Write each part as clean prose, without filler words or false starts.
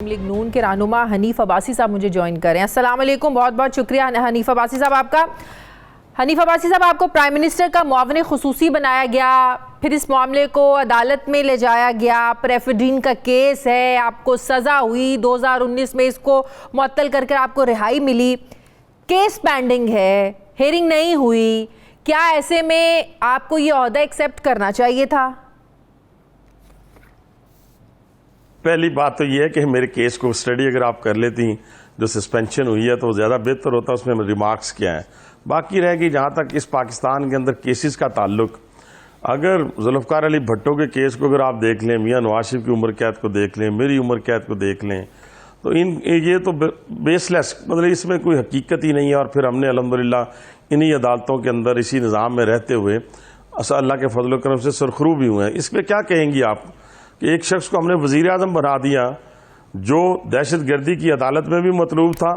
League نون کے رہنما حنیف عباسی صاحب مجھے جوائن کریں. السلام علیکم, بہت بہت شکریہ حنیف عباسی صاحب آپ کا. حنیف عباسی صاحب, آپ کو پرائم منسٹر کا معاون خصوصی بنایا گیا, پھر اس معاملے کو عدالت میں لے جایا گیا, پریفیڈرین کا کیس ہے, آپ کو سزا ہوئی, 2019 میں اس کو معطل کر آپ کو رہائی ملی, کیس پینڈنگ ہے, ہیئرنگ نہیں ہوئی, کیا ایسے میں آپ کو یہ عہدہ ایکسیپٹ کرنا چاہیے تھا؟ پہلی بات تو یہ ہے کہ میرے کیس کو اسٹڈی اگر آپ کر لیتی جو سسپینشن ہوئی ہے تو زیادہ بہتر ہوتا, اس میں ریمارکس کیا ہیں. باقی رہ گئی جہاں تک اس پاکستان کے اندر کیسز کا تعلق, اگر ذوالفقار علی بھٹو کے کیس کو اگر آپ دیکھ لیں, میاں نواز شریف کی عمر قید کو دیکھ لیں, میری عمر قید کو دیکھ لیں, تو یہ تو بیس لیس, مطلب اس میں کوئی حقیقت ہی نہیں ہے. اور پھر ہم نے الحمدللہ انہی عدالتوں کے اندر اسی نظام میں رہتے ہوئے اللہ کے فضل و کرم سے سرخرو بھی ہوئے ہیں. اس پہ کیا کہیں گی آپ کہ ایک شخص کو ہم نے وزیر اعظم بنا دیا جو دہشت گردی کی عدالت میں بھی مطلوب تھا,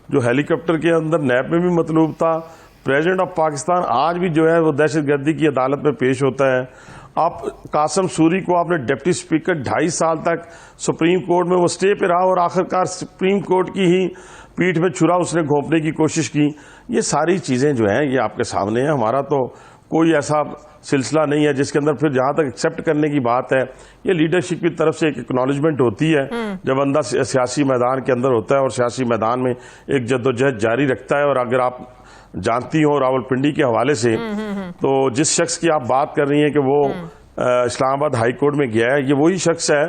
جو ہیلی کاپٹر کے اندر نیب میں بھی مطلوب تھا. پریزیڈنٹ آف پاکستان آج بھی جو ہے وہ دہشت گردی کی عدالت میں پیش ہوتا ہے. آپ قاسم سوری کو آپ نے ڈپٹی اسپیکر 2.5 سال تک سپریم کورٹ میں وہ سٹے پہ رہا, اور آخرکار سپریم کورٹ کی ہی پیٹھ میں چھرا اس نے گھونپنے کی کوشش کی. یہ ساری چیزیں جو ہیں یہ آپ کے سامنے ہیں. ہمارا تو کوئی ایسا سلسلہ نہیں ہے جس کے اندر پھر جہاں تک ایکسیپٹ کرنے کی بات ہے, یہ لیڈرشپ کی طرف سے ایک اکنالجمنٹ ہوتی ہے جب بندہ سیاسی میدان کے اندر ہوتا ہے اور سیاسی میدان میں ایک جدوجہد جاری رکھتا ہے. اور اگر آپ جانتی ہوں راولپنڈی کے حوالے سے, تو جس شخص کی آپ بات کر رہی ہیں کہ وہ اسلام آباد ہائی کورٹ میں گیا ہے, یہ وہی شخص ہے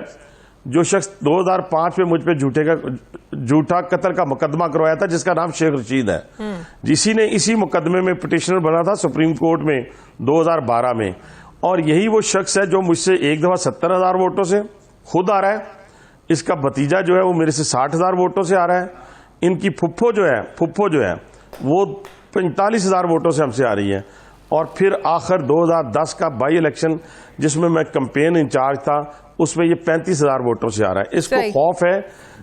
جو شخص 2005 میں مجھ پہ جھوٹا قتل کا مقدمہ کروایا تھا, جس کا نام شیخ رشید ہے. اسی مقدمے میں پٹیشنر بنا تھا سپریم کورٹ میں 2012 میں. اور یہی وہ شخص ہے جو مجھ سے ایک دفعہ 70,000 ووٹوں سے خود آ رہا ہے. اس کا بھتیجا جو ہے وہ میرے سے 60,000 ووٹوں سے آ رہا ہے. ان کی پھپھو جو ہے وہ 45,000 ووٹوں سے ہم سے آ رہی ہے. اور پھر آخر 2010 کا بائی الیکشن جس میں میں کمپین انچارج تھا, اس میں یہ 35,000 ووٹوں سے آ رہا ہے. اس کو خوف ہے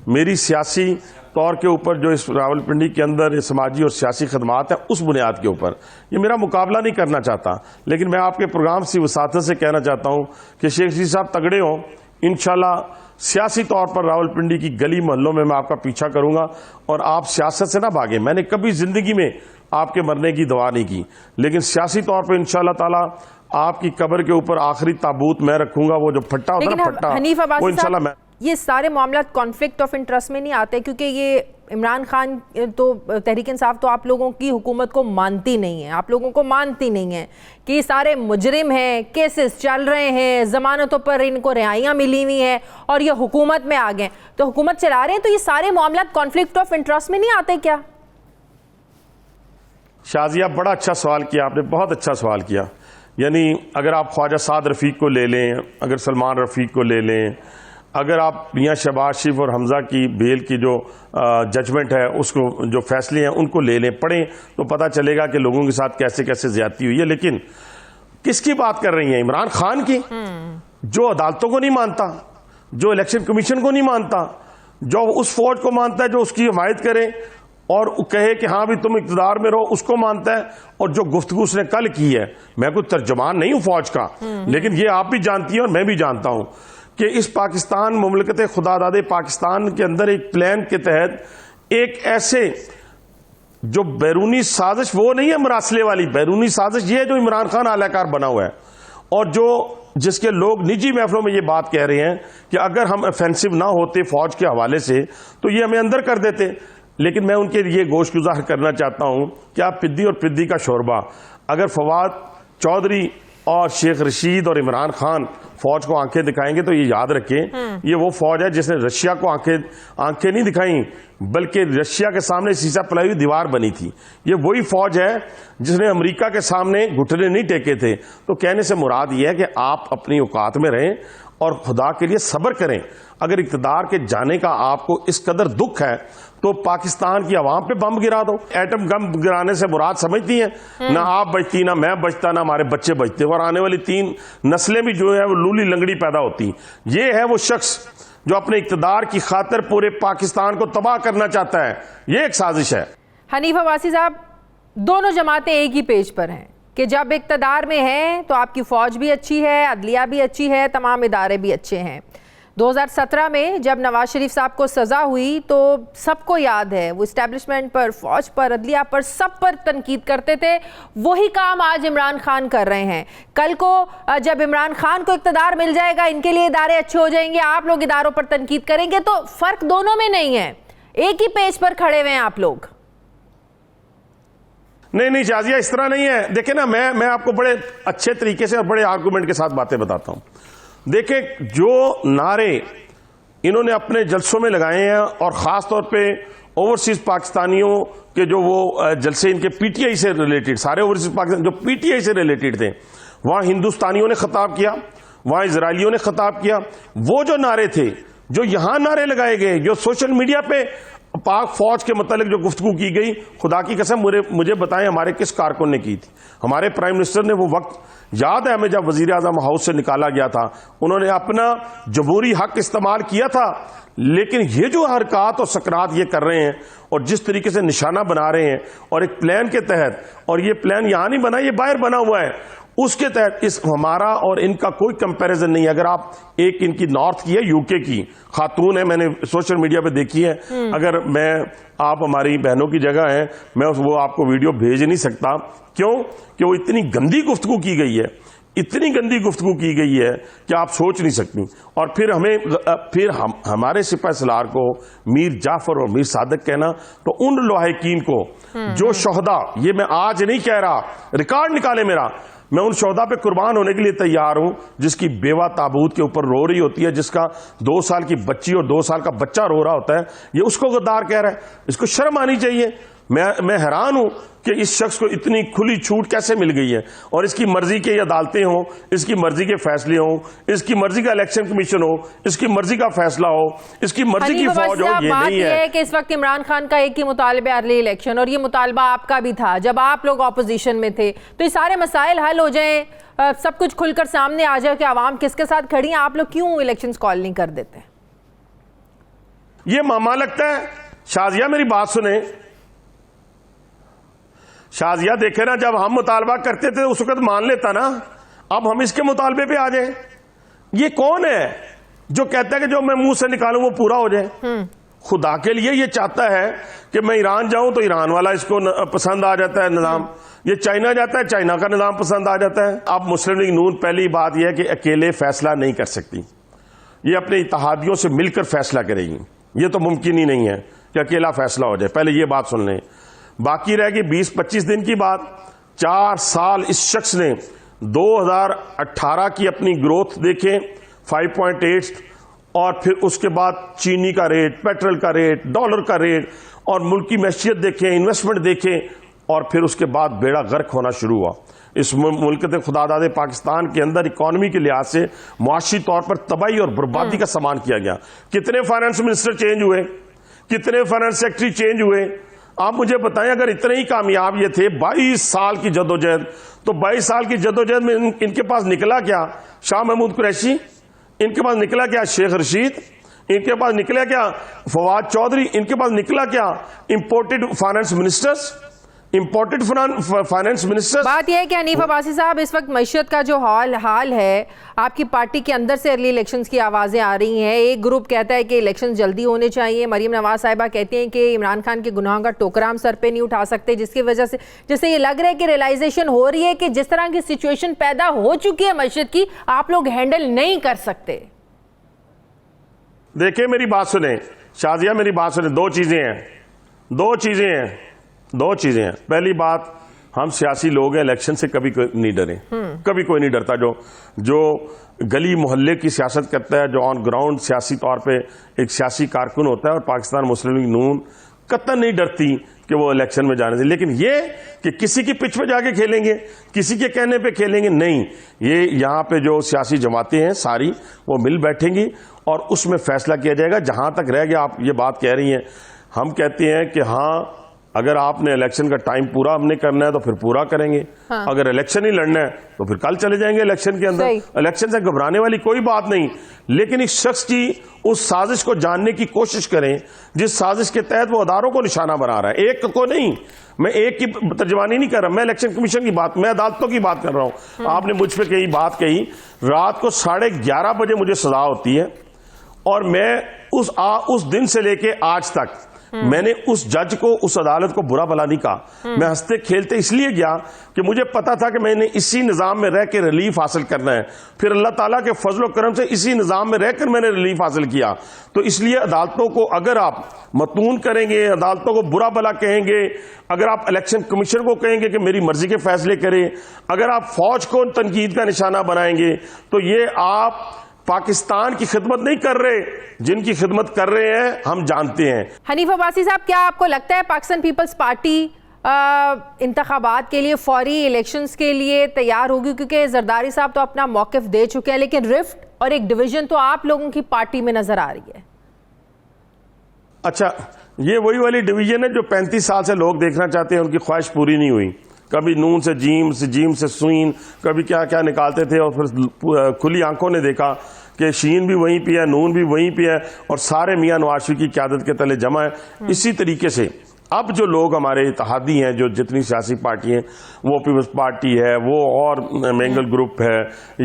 میری سیاسی طور کے اوپر جو اس راولپنڈی کے اندر سماجی اور سیاسی خدمات ہیں اس بنیاد کے اوپر. یہ میرا مقابلہ نہیں کرنا چاہتا, لیکن میں آپ کے پروگرام سے وساطت سے کہنا چاہتا ہوں کہ شیخ رشید صاحب تگڑے ہوں, انشاءاللہ سیاسی طور پر راولپنڈی کی گلی محلوں میں آپ کا پیچھا کروں گا. اور آپ سیاست سے نہ بھاگیں, میں نے کبھی زندگی میں آپ کے مرنے کی دعا نہیں کی, لیکن سیاسی طور پر انشاءاللہ تعالی آپ کی قبر کے اوپر آخری تابوت میں رکھوں گا. وہ جو پھٹا ہوتا ہے نا پھٹا, وہ انشاءاللہ میں. یہ سارے معاملات کانفلکٹ آف انٹرسٹ میں نہیں آتے, کیونکہ یہ عمران خان تو تحریک انصاف تو آپ لوگوں کی حکومت کو مانتی نہیں ہے, آپ لوگوں کو مانتی نہیں ہے کہ یہ سارے مجرم ہیں, کیسز چل رہے ہیں, ضمانتوں پر ان کو رہائیاں ملی ہوئی ہیں اور یہ حکومت میں آ گئے تو حکومت چلا رہے ہیں. تو یہ سارے معاملات کانفلکٹ آف انٹرسٹ میں نہیں آتے کیا؟ شازیہ بڑا اچھا سوال کیا آپ نے, بہت اچھا سوال کیا. یعنی اگر آپ خواجہ سعد رفیق کو لے لیں, اگر سلمان رفیق کو لے لیں, اگر آپ میاں شہباز شریف اور حمزہ کی بیل کی جو ججمنٹ ہے اس کو, جو فیصلے ہیں ان کو لے لیں, پڑھیں تو پتہ چلے گا کہ لوگوں کے ساتھ کیسے کیسے زیادتی ہوئی ہے. لیکن کس کی بات کر رہی ہیں؟ عمران خان کی, جو عدالتوں کو نہیں مانتا, جو الیکشن کمیشن کو نہیں مانتا, جو اس فوج کو مانتا ہے جو اس کی حمایت کرے اور کہے کہ ہاں بھی تم اقتدار میں رہو, اس کو مانتا ہے. اور جو گفتگو اس نے کل کی ہے, میں کوئی ترجمان نہیں ہوں فوج کا, لیکن یہ آپ بھی جانتی ہیں اور میں بھی جانتا ہوں کہ اس پاکستان مملکت خدا داد پاکستان کے اندر ایک پلان کے تحت ایک ایسے جو بیرونی سازش, وہ نہیں ہے مراسلے والی بیرونی سازش, یہ ہے جو عمران خان اعلی کار بنا ہوا ہے, اور جس کے لوگ نجی محفلوں میں یہ بات کہہ رہے ہیں کہ اگر ہم افینسو نہ ہوتے فوج کے حوالے سے تو یہ ہمیں اندر کر دیتے. لیکن میں ان کے لیے گوش گزار کرنا چاہتا ہوں کہ آپ پدی اور پدی کا شوربہ, اگر فواد چودھری اور شیخ رشید اور عمران خان فوج کو آنکھیں دکھائیں گے تو یہ یاد رکھیں یہ وہ فوج ہے جس نے رشیا کو آنکھیں نہیں دکھائیں, بلکہ رشیا کے سامنے سیسا پلائی ہوئی دیوار بنی تھی. یہ وہی فوج ہے جس نے امریکہ کے سامنے گھٹنے نہیں ٹیکے تھے. تو کہنے سے مراد یہ ہے کہ آپ اپنی اوقات میں رہیں اور خدا کے لیے صبر کریں. اگر اقتدار کے جانے کا آپ کو اس قدر دکھ ہے تو پاکستان کی عوام پہ بم گرا دو. ایٹم بم گرانے سے مراد سمجھتی ہیں, نہ آپ بچتی, نہ میں بچتا, نہ ہمارے بچے بچتے, اور آنے والی 3 نسلیں بھی جو ہے وہ لولی لنگڑی پیدا ہوتی. یہ ہے وہ شخص جو اپنے اقتدار کی خاطر پورے پاکستان کو تباہ کرنا چاہتا ہے. یہ ایک سازش ہے. حنیف عباسی صاحب, دونوں جماعتیں ایک ہی پیج پر ہیں کہ جب اقتدار میں ہیں تو آپ کی فوج بھی اچھی ہے, عدلیہ بھی اچھی ہے, تمام ادارے بھی اچھے ہیں. 2017 میں جب نواز شریف صاحب کو سزا ہوئی تو سب کو یاد ہے وہ اسٹیبلشمنٹ پر، فوج پر، عدلیہ پر، سب پر تنقید کرتے تھے. وہی کام آج عمران خان کر رہے ہیں. کل کو جب عمران خان کو اقتدار مل جائے گا، ان کے لیے ادارے اچھے ہو جائیں گے، آپ لوگ اداروں پر تنقید کریں گے. تو فرق دونوں میں نہیں ہے، ایک ہی پیج پر کھڑے ہوئے ہیں آپ لوگ. نہیں شازیہ، اس طرح نہیں ہے. دیکھیں نا، میں آپ کو بڑے اچھے طریقے سے اور بڑے آرگومنٹ کے ساتھ باتیں بتاتا ہوں. دیکھیں، جو نعرے انہوں نے اپنے جلسوں میں لگائے ہیں، اور خاص طور پہ اوورسیز پاکستانیوں کے جو وہ جلسے ان کے پی ٹی آئی سے ریلیٹڈ، سارے اوورسیز پاکستان جو پی ٹی آئی سے ریلیٹڈ تھے، وہاں ہندوستانیوں نے خطاب کیا، وہاں اسرائیلیوں نے خطاب کیا. وہ جو نعرے تھے، جو یہاں نعرے لگائے گئے، جو سوشل میڈیا پہ پاک فوج کے متعلق جو گفتگو کی گئی، خدا کی قسم مجھے بتائیں ہمارے کس کارکن نے کی تھی. ہمارے پرائم منسٹر نے وہ وقت یاد ہے ہمیں، جب وزیر اعظم ہاؤس سے نکالا گیا تھا، انہوں نے اپنا جمہوری حق استعمال کیا تھا. لیکن یہ جو حرکات اور سکرات یہ کر رہے ہیں اور جس طریقے سے نشانہ بنا رہے ہیں، اور ایک پلان کے تحت، اور یہ پلان یہاں نہیں بنا، یہ باہر بنا ہوا ہے، اس کے تحت ہمارا اور ان کا کوئی کمپیریزن نہیں. اگر آپ ایک ان کی نارتھ کی ہے، یو کے کی خاتون ہے، میں نے سوشل میڈیا پہ دیکھی ہے، اگر آپ ہماری بہنوں کی جگہ ہیں، میں وہ آپ کو ویڈیو بھیج نہیں سکتا. کیوں؟ کہ وہ اتنی گندی گفتگو کی گئی ہے، اتنی گندی گفتگو کی گئی ہے کہ آپ سوچ نہیں سکتی. اور پھر ہمارے سپاہ سالار کو میر جعفر اور میر صادق کہنا، تو ان لواحقین کو جو شہداء، یہ میں آج نہیں کہہ رہا، ریکارڈ نکالے میرا، میں ان شہداء پہ قربان ہونے کے لیے تیار ہوں، جس کی بیوہ تابوت کے اوپر رو رہی ہوتی ہے، جس کا 2 سال کی بچی اور 2 سال کا بچہ رو رہا ہوتا ہے، یہ اس کو غدار کہہ رہا ہے. اس کو شرم آنی چاہیے. میں حیران ہوں کہ اس شخص کو اتنی کھلی چھوٹ کیسے مل گئی ہے، اور اس کی مرضی کے عدالتیں ہوں، اس کی مرضی کے فیصلے ہوں، اس کی مرضی کا الیکشن کمیشن ہو، اس کی مرضی کا فیصلہ ہو، اس کی مرضی کی فوج ہو. یہ نہیں ہے کہ اس وقت عمران خان کا ایک ہی مطالبہ ارلی الیکشن، اور یہ مطالبہ آپ کا بھی تھا جب آپ لوگ اپوزیشن میں تھے. تو یہ سارے مسائل حل ہو جائیں، سب کچھ کھل کر سامنے آ جائے کہ عوام کس کے ساتھ کھڑی ہیں، آپ لوگ کیوں الیکشنز کال نہیں کر دیتے؟ یہ معاملہ لگتا ہے. شازیہ میری بات سنیں، شازیہ دیکھیں نا، جب ہم مطالبہ کرتے تھے اس وقت مان لیتا نا، اب ہم اس کے مطالبے پہ آ جائیں. یہ کون ہے جو کہتا ہے کہ جو میں منہ سے نکالوں وہ پورا ہو جائے؟ خدا کے لیے یہ چاہتا ہے کہ میں ایران جاؤں تو ایران والا اس کو پسند آ جاتا ہے نظام، یہ چائنا جاتا ہے چائنا کا نظام پسند آ جاتا ہے. اب مسلم لیگ نون پہلی بات یہ ہے کہ اکیلے فیصلہ نہیں کر سکتی، یہ اپنے اتحادیوں سے مل کر فیصلہ کرے گی. یہ تو ممکن ہی نہیں ہے کہ اکیلا فیصلہ ہو جائے، پہلے یہ بات سن لیں. باقی رہ گئی 20-25 دن کی بات. 4 سال اس شخص نے 2018 کی اپنی گروتھ دیکھیں 5.8، اور پھر اس کے بعد چینی کا ریٹ، پیٹرول کا ریٹ، ڈالر کا ریٹ، اور ملک کی معیشت دیکھیں، انویسٹمنٹ دیکھیں، اور پھر اس کے بعد بیڑا غرق ہونا شروع ہوا. اس ملک خدا داد پاکستان کے اندر اکانومی کے لحاظ سے معاشی طور پر تباہی اور بربادی کا سامان کیا گیا. کتنے فائنانس منسٹر چینج ہوئے، کتنے فائنانس سیکٹری چینج ہوئے. آپ مجھے بتائیں، اگر اتنے ہی کامیاب یہ تھے 22 سال کی جدوجہد، تو 22 سال کی جدوجہد میں ان کے پاس نکلا کیا؟ شاہ محمود قریشی، ان کے پاس نکلا کیا؟ شیخ رشید، ان کے پاس نکلا کیا؟ فواد چودھری، ان کے پاس نکلا کیا؟ Imported finance ministers. بات یہ ہے کہ حنیف عباسی صاحب، اس وقت معیشت کا جو حال ہے، آپ کی پارٹی کے اندر سے ارلی الیکشنز کی آوازیں آ رہی ہیں. ایک گروپ کہتا ہے کہ الیکشن جلدی ہونے چاہیے، مریم نواز صاحبہ کہتے ہیں کہ عمران خان کے گناہوں کا ٹوکرا ہم سر پہ نہیں اٹھا سکتے، جس کی وجہ سے جیسے یہ لگ رہا ہے کہ ریلائزیشن ہو رہی ہے کہ جس طرح کی سچویشن پیدا ہو چکی ہے معیشت کی، آپ لوگ ہینڈل نہیں کر سکتے. دیکھیں میری بات سنیں شازیہ، میری بات سنیں. دو چیزیں ہیں. پہلی بات، ہم سیاسی لوگ ہیں، الیکشن سے کبھی کوئی نہیں ڈرے، کبھی کوئی نہیں ڈرتا. جو گلی محلے کی سیاست کرتا ہے، جو آن گراؤنڈ سیاسی طور پہ ایک سیاسی کارکن ہوتا ہے، اور پاکستان مسلم لیگ نون قطعاً نہیں ڈرتی کہ وہ الیکشن میں جانے سے. لیکن یہ کہ کسی کی پچ پہ جا کے کھیلیں گے، کسی کے کہنے پہ کھیلیں گے، نہیں. یہ یہاں پہ جو سیاسی جماعتیں ہیں ساری، وہ مل بیٹھیں گی اور اس میں فیصلہ کیا جائے گا. جہاں تک رہ گیا، آپ یہ بات کہہ رہی ہیں، ہم کہتے ہیں کہ ہاں، اگر آپ نے الیکشن کا ٹائم پورا ہم نے کرنا ہے تو پھر پورا کریں گے. اگر الیکشن ہی لڑنا ہے تو پھر کل چلے جائیں گے الیکشن کے اندر. الیکشن سے گھبرانے والی کوئی بات نہیں. لیکن اس شخص کی اس سازش کو جاننے کی کوشش کریں جس سازش کے تحت وہ اداروں کو نشانہ بنا رہا ہے. ایک کو نہیں، میں ایک کی ترجمانی نہیں کر رہا، میں الیکشن کمیشن کی بات، میں عدالتوں کی بات کر رہا ہوں. آپ نے مجھ پہ کئی بات کہی، رات کو 11:30 بجے مجھے سزا ہوتی ہے، اور میں اس دن سے لے کے آج تک میں نے اس جج کو، اس عدالت کو برا بھلا نہیں کہا. میں ہنستے کھیلتے اس لیے گیا کہ مجھے پتا تھا کہ میں نے اسی نظام میں رہ کے ریلیف حاصل کرنا ہے. پھر اللہ تعالیٰ کے فضل و کرم سے اسی نظام میں رہ کر میں نے ریلیف حاصل کیا. تو اس لیے عدالتوں کو اگر آپ متون کریں گے، عدالتوں کو برا بھلا کہیں گے، اگر آپ الیکشن کمیشن کو کہیں گے کہ میری مرضی کے فیصلے کریں، اگر آپ فوج کو تنقید کا نشانہ بنائیں گے، تو یہ آپ پاکستان کی خدمت نہیں کر رہے. جن کی خدمت کر رہے ہیں ہم جانتے ہیں. حنیف عباسی صاحب، کیا آپ کو لگتا ہے پاکستان پیپلز پارٹی انتخابات کے لیے، فوری الیکشنز کے لیے تیار ہوگی؟ کیونکہ زرداری صاحب تو اپنا موقف دے چکے ہیں، لیکن رفٹ اور ایک ڈویژن تو آپ لوگوں کی پارٹی میں نظر آ رہی ہے. اچھا، یہ وہی والی ڈویژن ہے جو 35 سال سے لوگ دیکھنا چاہتے ہیں، ان کی خواہش پوری نہیں ہوئی. کبھی نون سے جیم، سے جیم سے سوئین، کبھی کیا کیا نکالتے تھے، اور پھر کھلی آنکھوں نے دیکھا کہ شین بھی وہیں پہ ہے، نون بھی وہیں پہ ہے، اور سارے میاں نواز شریف کی قیادت کے تلے جمع ہے. اسی طریقے سے اب جو لوگ ہمارے اتحادی ہیں، جو جتنی سیاسی پارٹی ہیں، وہ پیپلز پارٹی ہے، وہ اور مینگل گروپ ہے،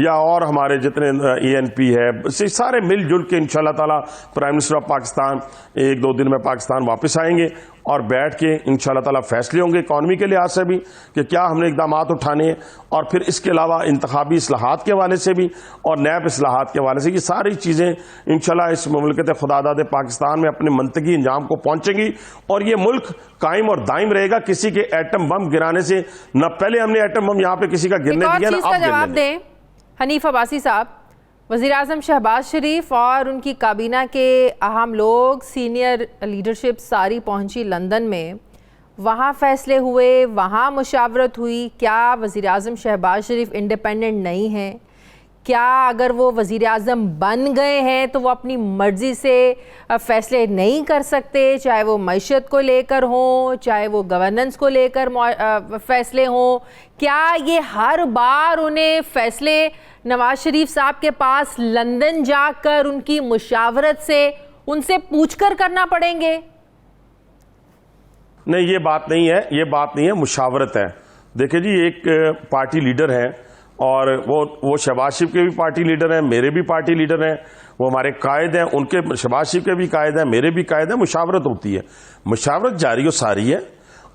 یا اور ہمارے جتنے ENP ہے، سارے مل جل کے انشاءاللہ تعالی پرائم منسٹر آف پاکستان 1-2 دن میں پاکستان واپس آئیں گے، اور بیٹھ کے انشاءاللہ تعالی فیصلے ہوں گے اکانومی کے لحاظ سے بھی کہ کیا ہم نے اقدامات اٹھانے ہیں، اور پھر اس کے علاوہ انتخابی اصلاحات کے حوالے سے بھی اور نیب اصلاحات کے حوالے سے. یہ ساری چیزیں انشاءاللہ اس مملکت خداداد پاکستان میں اپنے منطقی انجام کو پہنچیں گی، اور یہ ملک قائم اور دائم رہے گا. کسی کے ایٹم بم گرانے سے نہ پہلے ہم نے ایٹم بم یہاں پہ کسی کا گرنے دیا، نہ اب جواب دیں حنیف عباسی صاحب. وزیراعظم شہباز شریف اور ان کی کابینہ کے اہم لوگ، سینئر لیڈرشپ ساری پہنچی لندن میں، وہاں فیصلے ہوئے، وہاں مشاورت ہوئی. کیا وزیراعظم شہباز شریف انڈیپینڈنٹ نہیں ہیں؟ کیا اگر وہ وزیر اعظم بن گئے ہیں تو وہ اپنی مرضی سے فیصلے نہیں کر سکتے، چاہے وہ معیشت کو لے کر ہوں، چاہے وہ گورننس کو لے کر فیصلے ہوں؟ کیا یہ ہر بار انہیں فیصلے نواز شریف صاحب کے پاس لندن جا کر ان کی مشاورت سے، ان سے پوچھ کر کرنا پڑیں گے؟ نہیں، یہ بات نہیں ہے، یہ بات نہیں ہے، مشاورت ہے. دیکھیں جی، ایک پارٹی لیڈر ہے، اور وہ شہباز شریف کے بھی پارٹی لیڈر ہیں، میرے بھی پارٹی لیڈر ہیں، وہ ہمارے قائد ہیں، ان کے شہباز شریف کے بھی قائد ہیں، میرے بھی قائد ہیں. مشاورت ہوتی ہے، مشاورت جاری و ساری ہے.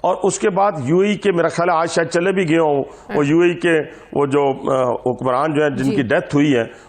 اور اس کے بعد UAE کے، میرا خیال ہے آج شاید چلے بھی گئے ہوں، وہ UAE کے وہ جو حکمران جو ہیں جن کی ڈیتھ ہوئی ہے،